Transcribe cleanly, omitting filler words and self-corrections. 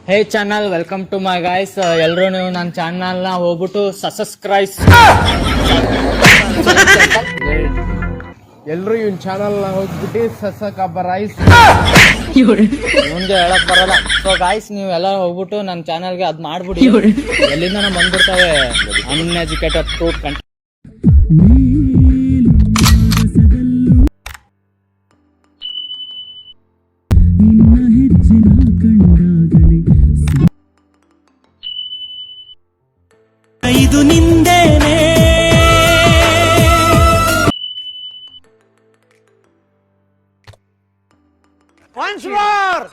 Hey channel, welcome to my guys. ಎಲ್ಲರೂ ನೀವು ನನ್ನ ಚಾನಲ್ನ ಹೋಗ್ಬಿಟ್ಟು ಸಬ್ಸ್ಕ್ರೈಬ್. ಎಲ್ಲರೂ ಇವನ್ ಚಾನಲ್ ಹೋಗ್ಬಿಟ್ಟು ಸಬ್ಸ್ಕ್ರೈಬ್. ಮುಂದೆ ಹೇಳಕ್ ಬರಲ್ಲ. ಸೊ ಗಾಯ್ಸ್, ನೀವು ಎಲ್ಲ ಹೋಗ್ಬಿಟ್ಟು ನನ್ನ ಚಾನಲ್ಗೆ ಅದ್ ಮಾಡ್ಬಿಡಿ. ಎಲ್ಲಿಂದ ನಾವು ಬಂದ್ಬಿಡ್ತಾವೆ ಅನ್ಎಜುಕೇಟೆಡ್ ಫ್ರೂಟ್ ಕಂಟೆಂಟ್. ಇದು ನಿಂದೇನೆ. Once more!